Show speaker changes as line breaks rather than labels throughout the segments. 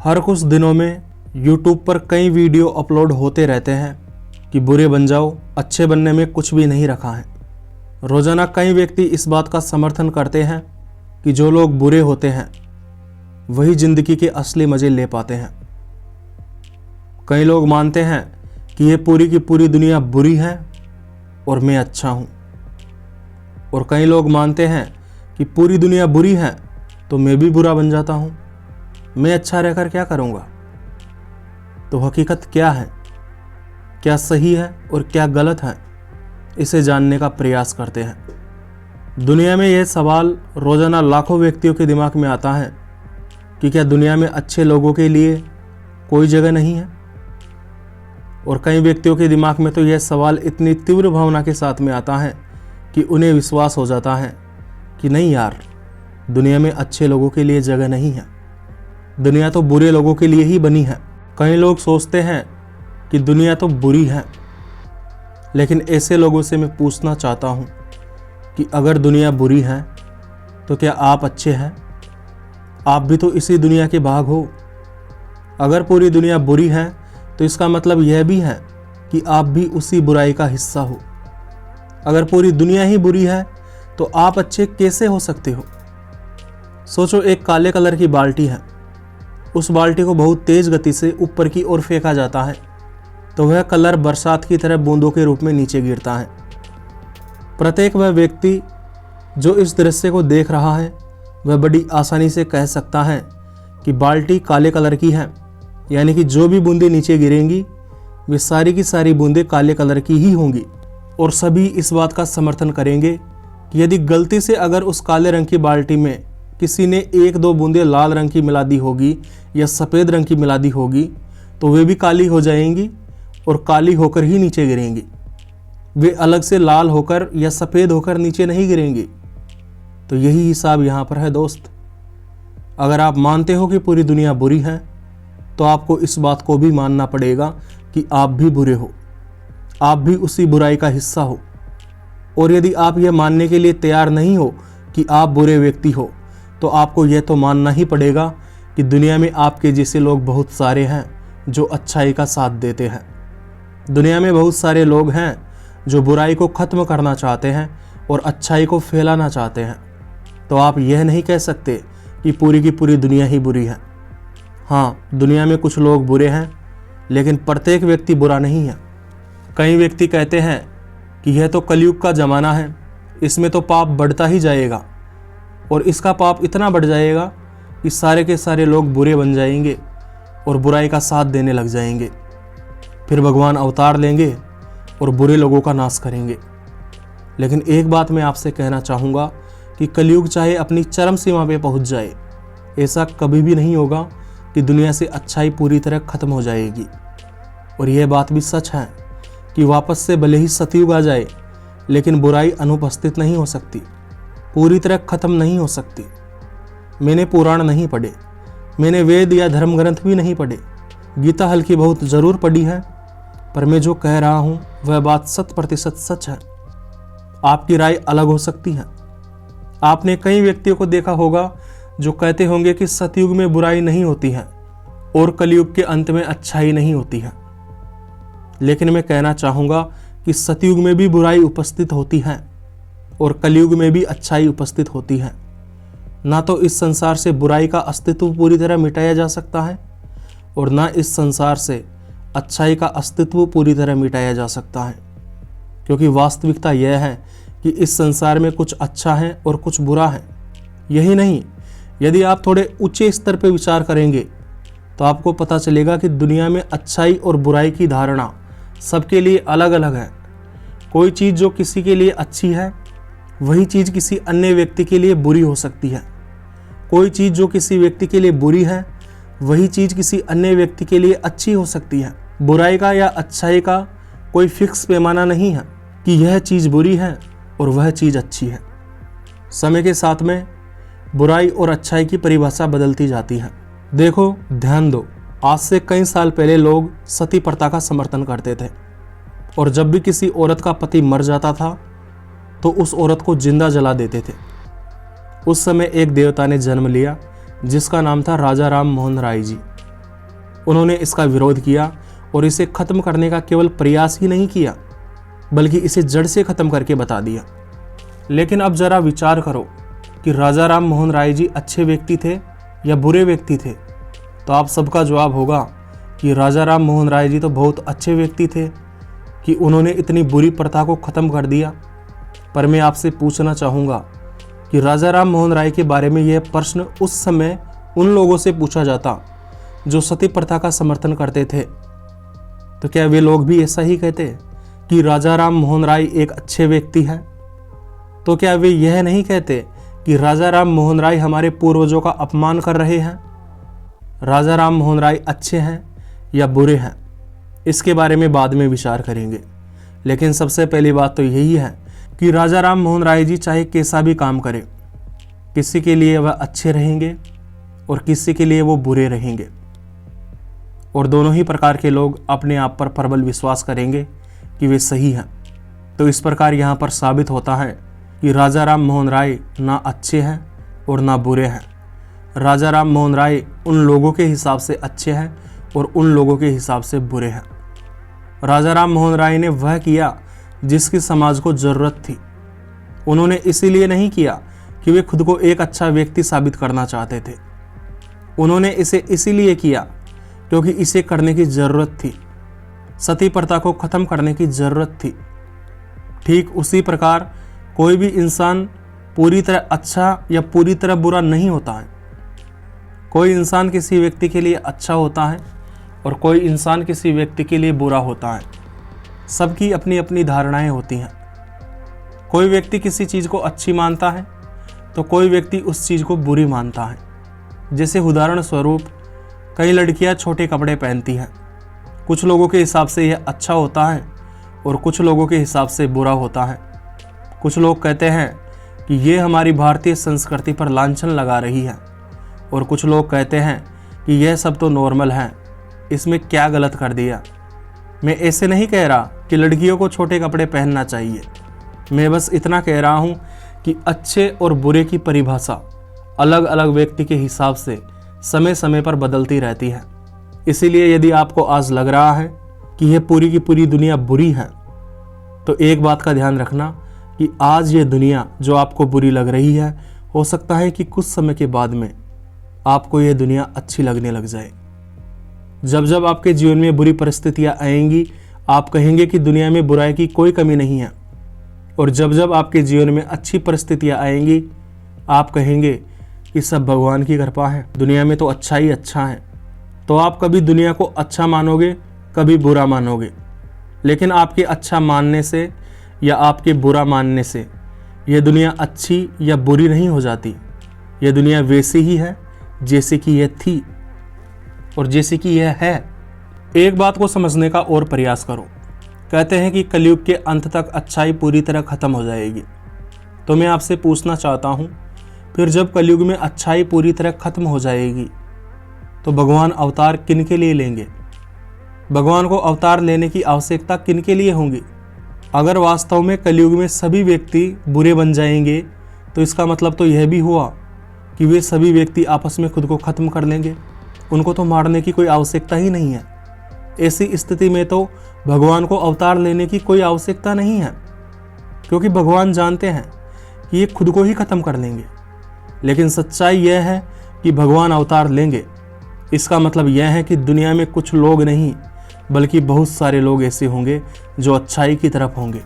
हर कुछ दिनों में YouTube पर कई वीडियो अपलोड होते रहते हैं कि बुरे बन जाओ, अच्छे बनने में कुछ भी नहीं रखा है। रोज़ाना कई व्यक्ति इस बात का समर्थन करते हैं कि जो लोग बुरे होते हैं वही ज़िंदगी के असली मज़े ले पाते हैं। कई लोग मानते हैं कि ये पूरी की पूरी दुनिया बुरी है और मैं अच्छा हूँ, और कई लोग मानते हैं कि पूरी दुनिया बुरी है तो मैं भी बुरा बन जाता हूँ, मैं अच्छा रहकर क्या करूँगा। तो हकीकत क्या है, क्या सही है और क्या गलत है, इसे जानने का प्रयास करते हैं। दुनिया में यह सवाल रोज़ाना लाखों व्यक्तियों के दिमाग में आता है कि क्या दुनिया में अच्छे लोगों के लिए कोई जगह नहीं है। और कई व्यक्तियों के दिमाग में तो यह सवाल इतनी तीव्र भावना के साथ में आता है कि उन्हें विश्वास हो जाता है कि नहीं यार, दुनिया में अच्छे लोगों के लिए जगह नहीं है, दुनिया तो बुरे लोगों के लिए ही बनी है। कई लोग सोचते हैं कि दुनिया तो बुरी है, लेकिन ऐसे लोगों से मैं पूछना चाहता हूँ कि अगर दुनिया बुरी है तो क्या आप अच्छे हैं? आप भी तो इसी दुनिया के भाग हो। अगर पूरी दुनिया बुरी है तो इसका मतलब यह भी है कि आप भी उसी बुराई का हिस्सा हो। अगर पूरी दुनिया ही बुरी है तो आप अच्छे कैसे हो सकते हो? सोचो, एक काले कलर की बाल्टी है, उस बाल्टी को बहुत तेज गति से ऊपर की ओर फेंका जाता है तो वह कलर बरसात की तरह बूंदों के रूप में नीचे गिरता है। प्रत्येक वह व्यक्ति जो इस दृश्य को देख रहा है वह बड़ी आसानी से कह सकता है कि बाल्टी काले कलर की है, यानी कि जो भी बूंदें नीचे गिरेंगी वे सारी की सारी बूंदें काले कलर की ही होंगी। और सभी इस बात का समर्थन करेंगे कि यदि गलती से अगर उस काले रंग की बाल्टी में किसी ने एक दो बूंदें लाल रंग की मिला दी होगी या सफ़ेद रंग की मिला दी होगी तो वे भी काली हो जाएंगी और काली होकर ही नीचे गिरेंगी। वे अलग से लाल होकर या सफ़ेद होकर नीचे नहीं गिरेंगी। तो यही हिसाब यहाँ पर है दोस्त। अगर आप मानते हो कि पूरी दुनिया बुरी है तो आपको इस बात को भी मानना पड़ेगा कि आप भी बुरे हो, आप भी उसी बुराई का हिस्सा हो। और यदि आप यह मानने के लिए तैयार नहीं हो कि आप बुरे व्यक्ति हो तो आपको यह तो मानना ही पड़ेगा कि दुनिया में आपके जैसे लोग बहुत सारे हैं जो अच्छाई का साथ देते हैं। दुनिया में बहुत सारे लोग हैं जो बुराई को ख़त्म करना चाहते हैं और अच्छाई को फैलाना चाहते हैं। तो आप यह नहीं कह सकते कि पूरी की पूरी दुनिया ही बुरी है। हाँ, दुनिया में कुछ लोग बुरे हैं, लेकिन प्रत्येक व्यक्ति बुरा नहीं है। कई व्यक्ति कहते हैं कि यह तो कलयुग का ज़माना है, इसमें तो पाप बढ़ता ही जाएगा और इसका पाप इतना बढ़ जाएगा कि सारे के सारे लोग बुरे बन जाएंगे और बुराई का साथ देने लग जाएंगे। फिर भगवान अवतार लेंगे और बुरे लोगों का नाश करेंगे। लेकिन एक बात मैं आपसे कहना चाहूँगा कि कलयुग चाहे अपनी चरम सीमा पे पहुँच जाए, ऐसा कभी भी नहीं होगा कि दुनिया से अच्छाई पूरी तरह ख़त्म हो जाएगी। और यह बात भी सच है कि वापस से भले ही सतयुग आ जाए, लेकिन बुराई अनुपस्थित नहीं हो सकती, पूरी तरह ख़त्म नहीं हो सकती। मैंने पुराण नहीं पढ़े, मैंने वेद या धर्म ग्रंथ भी नहीं पढ़े, गीता हल्की बहुत ज़रूर पढ़ी है, पर मैं जो कह रहा हूँ वह बात 100% सच है। आपकी राय अलग हो सकती है। आपने कई व्यक्तियों को देखा होगा जो कहते होंगे कि सतयुग में बुराई नहीं होती है और कलयुग के अंत में अच्छाई नहीं होती है। लेकिन मैं कहना चाहूँगा कि सतयुग में भी बुराई उपस्थित होती है और कलयुग में भी अच्छाई उपस्थित होती है। ना तो इस संसार से बुराई का अस्तित्व पूरी तरह मिटाया जा सकता है और ना इस संसार से अच्छाई का अस्तित्व पूरी तरह मिटाया जा सकता है। क्योंकि वास्तविकता यह है कि इस संसार में कुछ अच्छा है और कुछ बुरा है। यही नहीं, यदि आप थोड़े ऊंचे स्तर पर विचार करेंगे तो आपको पता चलेगा कि दुनिया में अच्छाई और बुराई की धारणा सबके लिए अलग अलग है। कोई चीज़ जो किसी के लिए अच्छी है वही चीज़ किसी अन्य व्यक्ति के लिए बुरी हो सकती है। कोई चीज़ जो किसी व्यक्ति के लिए बुरी है वही चीज़ किसी अन्य व्यक्ति के लिए अच्छी हो सकती है। बुराई का या अच्छाई का कोई फिक्स पैमाना नहीं है कि यह चीज़ बुरी है और वह चीज़ अच्छी है। समय के साथ में बुराई और अच्छाई की परिभाषा बदलती जाती है। देखो, ध्यान दो, आज से कई साल पहले लोग सती प्रथा का समर्थन करते थे और जब भी किसी औरत का पति मर जाता था तो उस औरत को जिंदा जला देते थे। उस समय एक देवता ने जन्म लिया जिसका नाम था राजा राम मोहन राय जी। उन्होंने इसका विरोध किया और इसे खत्म करने का केवल प्रयास ही नहीं किया बल्कि इसे जड़ से खत्म करके बता दिया। लेकिन अब जरा विचार करो कि राजा राम मोहन राय जी अच्छे व्यक्ति थे या बुरे व्यक्ति थे, तो आप सबका जवाब होगा कि राजा राम मोहन राय जी तो बहुत अच्छे व्यक्ति थे कि उन्होंने इतनी बुरी प्रथा को ख़त्म कर दिया। पर मैं आपसे पूछना चाहूँगा कि राजा राम मोहन राय के बारे में यह प्रश्न उस समय उन लोगों से पूछा जाता जो सती प्रथा का समर्थन करते थे, तो क्या वे लोग भी ऐसा ही कहते कि राजा राम मोहन राय एक अच्छे व्यक्ति हैं? तो क्या वे यह नहीं कहते कि राजा राम मोहन राय हमारे पूर्वजों का अपमान कर रहे हैं? राजा राम मोहन राय अच्छे हैं या बुरे हैं, इसके बारे में बाद में विचार करेंगे। लेकिन सबसे पहली बात तो यही है कि राजा राम मोहन राय जी चाहे कैसा भी काम करें, किसी के लिए वह अच्छे रहेंगे और किसी के लिए वो बुरे रहेंगे, और दोनों ही प्रकार के लोग अपने आप पर प्रबल विश्वास करेंगे कि वे सही हैं। तो इस प्रकार यहाँ पर साबित होता है कि राजा राम मोहन राय ना अच्छे हैं और ना बुरे हैं। राजा राम मोहन राय उन लोगों के हिसाब से अच्छे हैं और उन लोगों के हिसाब से बुरे हैं। राजा राम मोहन राय ने वह किया जिसकी समाज को ज़रूरत थी। उन्होंने इसीलिए नहीं किया कि वे खुद को एक अच्छा व्यक्ति साबित करना चाहते थे। उन्होंने इसे इसीलिए किया क्योंकि इसे करने की ज़रूरत थी। सती प्रथा को ख़त्म करने की ज़रूरत थी। ठीक उसी प्रकार कोई भी इंसान पूरी तरह अच्छा या पूरी तरह बुरा नहीं होता है। कोई इंसान किसी व्यक्ति के लिए अच्छा होता है और कोई इंसान किसी व्यक्ति के लिए बुरा होता है। सबकी अपनी अपनी धारणाएं होती हैं। कोई व्यक्ति किसी चीज़ को अच्छी मानता है तो कोई व्यक्ति उस चीज़ को बुरी मानता है। जैसे उदाहरण स्वरूप कई लड़कियां छोटे कपड़े पहनती हैं। कुछ लोगों के हिसाब से यह अच्छा होता है और कुछ लोगों के हिसाब से बुरा होता है। कुछ लोग कहते हैं कि ये हमारी भारतीय संस्कृति पर लांछन लगा रही है, और कुछ लोग कहते हैं कि यह सब तो नॉर्मल है, इसमें क्या गलत कर दिया। मैं ऐसे नहीं कह रहा कि लड़कियों को छोटे कपड़े पहनना चाहिए। मैं बस इतना कह रहा हूँ कि अच्छे और बुरे की परिभाषा अलग अलग व्यक्ति के हिसाब से समय समय पर बदलती रहती है। इसीलिए यदि आपको आज लग रहा है कि यह पूरी की पूरी दुनिया बुरी है, तो एक बात का ध्यान रखना कि आज ये दुनिया जो आपको बुरी लग रही है, हो सकता है कि कुछ समय के बाद में आपको ये दुनिया अच्छी लगने लग जाए। जब जब आपके जीवन में बुरी परिस्थितियां आएंगी, आप कहेंगे कि दुनिया में बुराई की कोई कमी नहीं है, और जब जब आपके जीवन में अच्छी परिस्थितियां आएंगी, आप कहेंगे कि सब भगवान की कृपा है, दुनिया में तो अच्छा ही अच्छा है। तो आप कभी दुनिया को अच्छा मानोगे, कभी बुरा मानोगे। लेकिन आपके अच्छा मानने से या आपके बुरा मानने से यह दुनिया अच्छी या बुरी नहीं हो जाती। यह दुनिया वैसी ही है जैसे कि यह थी और जैसे कि यह है। एक बात को समझने का और प्रयास करो। कहते हैं कि कलयुग के अंत तक अच्छाई पूरी तरह खत्म हो जाएगी। तो मैं आपसे पूछना चाहता हूँ, फिर जब कलयुग में अच्छाई पूरी तरह खत्म हो जाएगी तो भगवान अवतार किन के लिए लेंगे? भगवान को अवतार लेने की आवश्यकता किन के लिए होगी? अगर वास्तव में कलयुग में सभी व्यक्ति बुरे बन जाएंगे तो इसका मतलब तो यह भी हुआ कि वे सभी व्यक्ति आपस में खुद को खत्म कर लेंगे। उनको तो मारने की कोई आवश्यकता ही नहीं है। ऐसी स्थिति में तो भगवान को अवतार लेने की कोई आवश्यकता नहीं है, क्योंकि भगवान जानते हैं कि ये खुद को ही खत्म कर लेंगे। लेकिन सच्चाई यह है कि भगवान अवतार लेंगे। इसका मतलब यह है कि दुनिया में कुछ लोग नहीं बल्कि बहुत सारे लोग ऐसे होंगे जो अच्छाई की तरफ होंगे,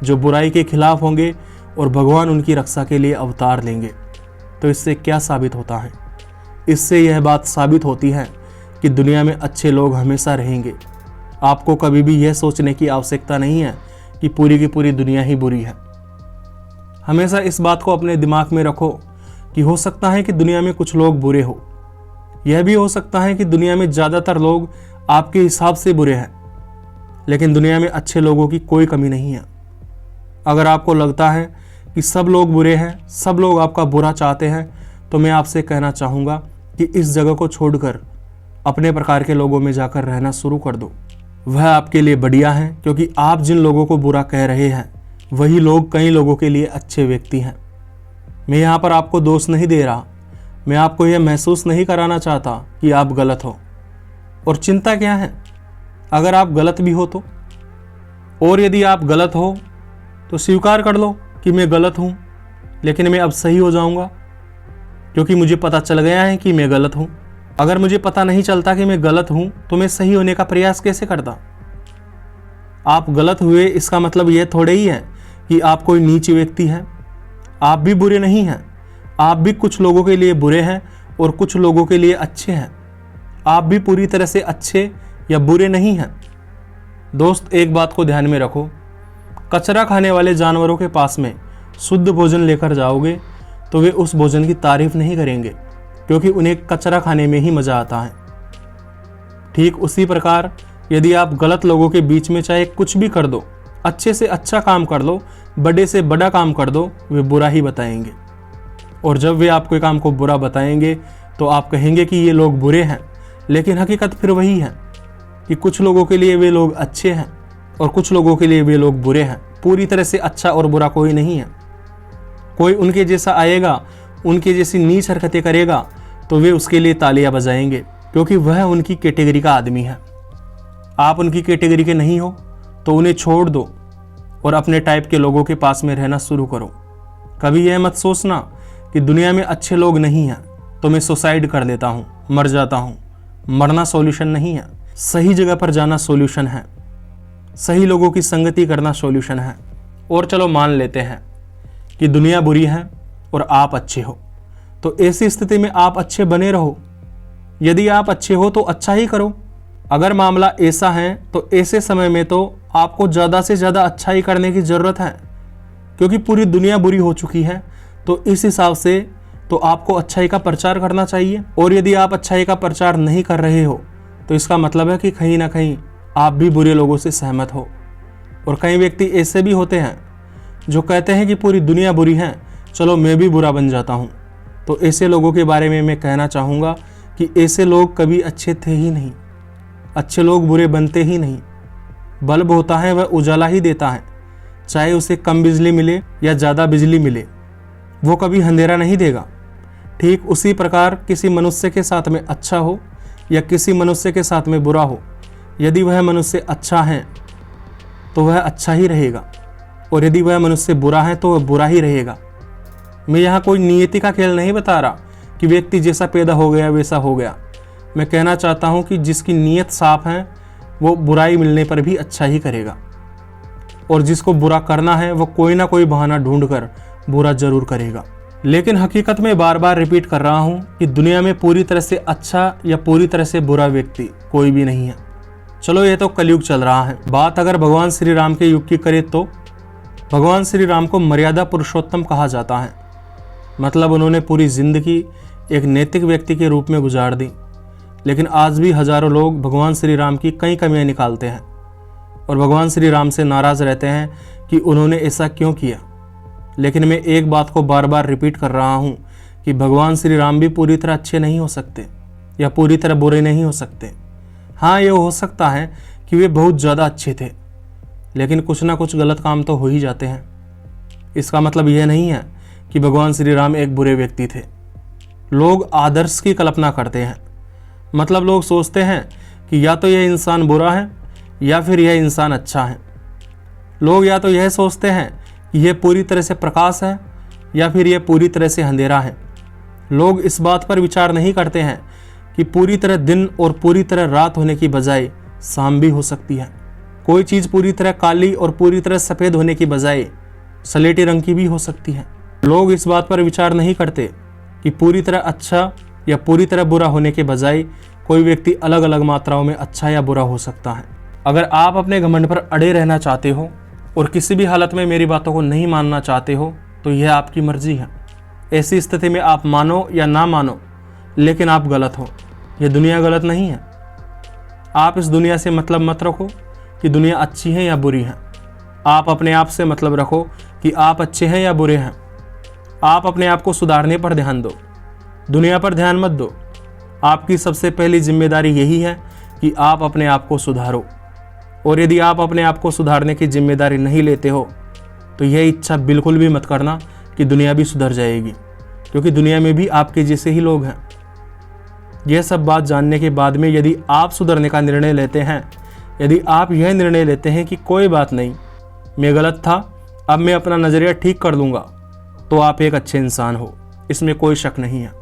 जो बुराई के खिलाफ होंगे, और भगवान उनकी रक्षा के लिए अवतार लेंगे। तो इससे क्या साबित होता है? इससे यह बात साबित होती है कि दुनिया में अच्छे लोग हमेशा रहेंगे। आपको कभी भी यह सोचने की आवश्यकता नहीं है कि पूरी की पूरी दुनिया ही बुरी है। हमेशा इस बात को अपने दिमाग में रखो कि हो सकता है कि दुनिया में कुछ लोग बुरे हो। यह भी हो सकता है कि दुनिया में ज़्यादातर लोग आपके हिसाब से बुरे हैं, लेकिन दुनिया में अच्छे लोगों की कोई कमी नहीं है। अगर आपको लगता है कि सब लोग बुरे हैं, सब लोग आपका बुरा चाहते हैं, तो मैं आपसे कहना चाहूँगा कि इस जगह को छोड़कर अपने प्रकार के लोगों में जाकर रहना शुरू कर दो। वह आपके लिए बढ़िया है, क्योंकि आप जिन लोगों को बुरा कह रहे हैं वही लोग कई लोगों के लिए अच्छे व्यक्ति हैं। मैं यहाँ पर आपको दोष नहीं दे रहा। मैं आपको यह महसूस नहीं कराना चाहता कि आप गलत हो। और चिंता क्या है अगर आप गलत भी हो तो? और यदि आप गलत हो तो स्वीकार कर लो कि मैं गलत हूँ, लेकिन मैं अब सही हो जाऊँगा, क्योंकि मुझे पता चल गया है कि मैं गलत हूँ। अगर मुझे पता नहीं चलता कि मैं गलत हूँ तो मैं सही होने का प्रयास कैसे करता? आप गलत हुए इसका मतलब यह थोड़े ही है कि आप कोई नीच व्यक्ति हैं। आप भी बुरे नहीं हैं। आप भी कुछ लोगों के लिए बुरे हैं और कुछ लोगों के लिए अच्छे हैं। आप भी पूरी तरह से अच्छे या बुरे नहीं हैं। दोस्त, एक बात को ध्यान में रखो, कचरा खाने वाले जानवरों के पास में शुद्ध भोजन लेकर जाओगे तो वे उस भोजन की तारीफ नहीं करेंगे, क्योंकि उन्हें कचरा खाने में ही मजा आता है। ठीक उसी प्रकार यदि आप गलत लोगों के बीच में चाहे कुछ भी कर दो, अच्छे से अच्छा काम कर लो, बड़े से बड़ा काम कर दो, वे बुरा ही बताएंगे। और जब वे आपके काम को बुरा बताएंगे तो आप कहेंगे कि ये लोग बुरे हैं, लेकिन हकीकत फिर वही है कि कुछ लोगों के लिए वे लोग अच्छे हैं और कुछ लोगों के लिए वे लोग बुरे हैं। पूरी तरह से अच्छा और बुरा कोई नहीं है। कोई उनके जैसा आएगा, उनके जैसी नीच हरकतें करेगा तो वे उसके लिए तालियां बजाएंगे, क्योंकि वह उनकी कैटेगरी का आदमी है। आप उनकी कैटेगरी के नहीं हो तो उन्हें छोड़ दो और अपने टाइप के लोगों के पास में रहना शुरू करो। कभी यह मत सोचना कि दुनिया में अच्छे लोग नहीं हैं तो मैं सुसाइड कर लेता हूँ, मर जाता हूँ। मरना सॉल्यूशन नहीं है। सही जगह पर जाना सॉल्यूशन है। सही लोगों की संगति करना सॉल्यूशन है। और चलो मान लेते हैं कि दुनिया बुरी है और आप अच्छे हो, तो ऐसी स्थिति में आप अच्छे बने रहो। यदि आप अच्छे हो तो अच्छा ही करो। अगर मामला ऐसा है तो ऐसे समय में तो आपको ज़्यादा से ज़्यादा अच्छा ही करने की ज़रूरत है, क्योंकि पूरी दुनिया बुरी हो चुकी है। तो इस हिसाब से तो आपको अच्छाई का प्रचार करना चाहिए। और यदि आप अच्छाई का प्रचार नहीं कर रहे हो तो इसका मतलब है कि कहीं ना कहीं आप भी बुरे लोगों से सहमत हो। और कई व्यक्ति ऐसे भी होते हैं जो कहते हैं कि पूरी दुनिया बुरी है, चलो मैं भी बुरा बन जाता हूँ। तो ऐसे लोगों के बारे में मैं कहना चाहूँगा कि ऐसे लोग कभी अच्छे थे ही नहीं। अच्छे लोग बुरे बनते ही नहीं। बल्ब होता है वह उजाला ही देता है, चाहे उसे कम बिजली मिले या ज़्यादा बिजली मिले, वो कभी अंधेरा नहीं देगा। ठीक उसी प्रकार किसी मनुष्य के साथ में अच्छा हो या किसी मनुष्य के साथ में बुरा हो, यदि वह मनुष्य अच्छा है तो वह अच्छा ही रहेगा, और यदि वह मनुष्य बुरा है तो वह बुरा ही रहेगा। मैं यहाँ कोई नियति का खेल नहीं बता रहा कि व्यक्ति जैसा पैदा हो गया वैसा हो गया। मैं कहना चाहता हूँ कि जिसकी नीयत साफ है वो बुराई मिलने पर भी अच्छा ही करेगा, और जिसको बुरा करना है वो कोई ना कोई बहाना ढूंढकर बुरा जरूर करेगा। लेकिन हकीकत में बार बार रिपीट कर रहा हूँ कि दुनिया में पूरी तरह से अच्छा या पूरी तरह से बुरा व्यक्ति कोई भी नहीं है। चलो ये तो कलयुग चल रहा है। बात अगर भगवान श्री राम के युग की करें तो भगवान श्री राम को मर्यादा पुरुषोत्तम कहा जाता है। मतलब उन्होंने पूरी जिंदगी एक नैतिक व्यक्ति के रूप में गुजार दी। लेकिन आज भी हजारों लोग भगवान श्री राम की कई कमियां निकालते हैं और भगवान श्री राम से नाराज रहते हैं कि उन्होंने ऐसा क्यों किया। लेकिन मैं एक बात को बार बार रिपीट कर रहा हूँ कि भगवान श्री राम भी पूरी तरह अच्छे नहीं हो सकते या पूरी तरह बुरे नहीं हो सकते। हाँ, ये हो सकता है कि वे बहुत ज़्यादा अच्छे थे, लेकिन कुछ ना कुछ गलत काम तो हो ही जाते हैं। इसका मतलब यह नहीं है कि भगवान श्री राम एक बुरे व्यक्ति थे। लोग आदर्श की कल्पना करते हैं। मतलब लोग सोचते हैं कि या तो यह इंसान बुरा है या फिर यह इंसान अच्छा है। लोग या तो यह सोचते हैं कि यह पूरी तरह से प्रकाश है या फिर यह पूरी तरह से अंधेरा है। लोग इस बात पर विचार नहीं करते हैं कि पूरी तरह दिन और पूरी तरह रात होने की बजाय शाम भी हो सकती है। कोई चीज़ पूरी तरह काली और पूरी तरह सफ़ेद होने की बजाय सलेटी रंग की भी हो सकती है। लोग इस बात पर विचार नहीं करते कि पूरी तरह अच्छा या पूरी तरह बुरा होने के बजाय कोई व्यक्ति अलग अलग मात्राओं में अच्छा या बुरा हो सकता है। अगर आप अपने घमंड पर अड़े रहना चाहते हो और किसी भी हालत में मेरी बातों को नहीं मानना चाहते हो तो यह आपकी मर्जी है। ऐसी स्थिति में आप मानो या ना मानो, लेकिन आप गलत हो। यह दुनिया गलत नहीं है। आप इस दुनिया से मतलब मत रखो कि दुनिया अच्छी है या बुरी है। आप अपने आप से मतलब रखो कि आप अच्छे हैं या बुरे हैं। आप अपने आप को सुधारने पर ध्यान दो, दुनिया पर ध्यान मत दो। आपकी सबसे पहली जिम्मेदारी यही है कि आप अपने आप को सुधारो। और यदि आप अपने आप को सुधारने की जिम्मेदारी नहीं लेते हो तो यह इच्छा बिल्कुल भी मत करना कि दुनिया भी सुधर जाएगी, क्योंकि दुनिया में भी आपके जैसे ही लोग हैं। यह सब बात जानने के बाद में यदि आप सुधरने का निर्णय लेते हैं, यदि आप यह निर्णय लेते हैं कि कोई बात नहीं, मैं गलत था, अब मैं अपना नज़रिया ठीक कर लूँगा, तो आप एक अच्छे इंसान हो, इसमें कोई शक नहीं है।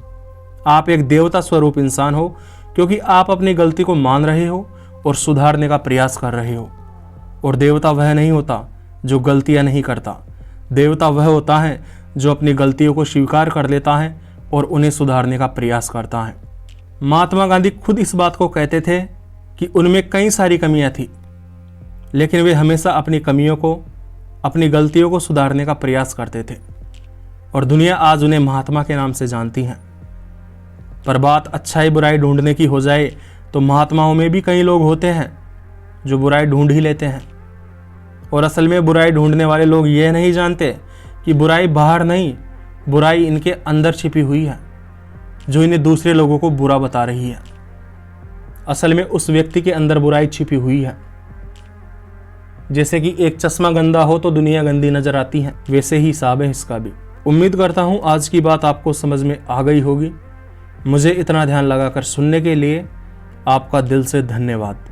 आप एक देवता स्वरूप इंसान हो, क्योंकि आप अपनी गलती को मान रहे हो और सुधारने का प्रयास कर रहे हो। और देवता वह नहीं होता जो गलतियां नहीं करता, देवता वह होता है जो अपनी गलतियों को स्वीकार कर लेता है और उन्हें सुधारने का प्रयास करता है। महात्मा गांधी खुद इस बात को कहते थे कि उनमें कई सारी कमियां थी, लेकिन वे हमेशा अपनी कमियों को, अपनी गलतियों को सुधारने का प्रयास करते थे और दुनिया आज उन्हें महात्मा के नाम से जानती है। पर बात अच्छाई बुराई ढूंढने की हो जाए तो महात्माओं में भी कई लोग होते हैं जो बुराई ढूंढ ही लेते हैं। और असल में बुराई ढूंढने वाले लोग यह नहीं जानते कि बुराई बाहर नहीं, बुराई इनके अंदर छिपी हुई है, जो इन्हें दूसरे लोगों को बुरा बता रही है। असल में उस व्यक्ति के अंदर बुराई छिपी हुई है। जैसे कि एक चश्मा गंदा हो तो दुनिया गंदी नजर आती है, वैसे ही हिसाब है इसका भी। उम्मीद करता हूं आज की बात आपको समझ में आ गई होगी। मुझे इतना ध्यान लगाकर सुनने के लिए आपका दिल से धन्यवाद।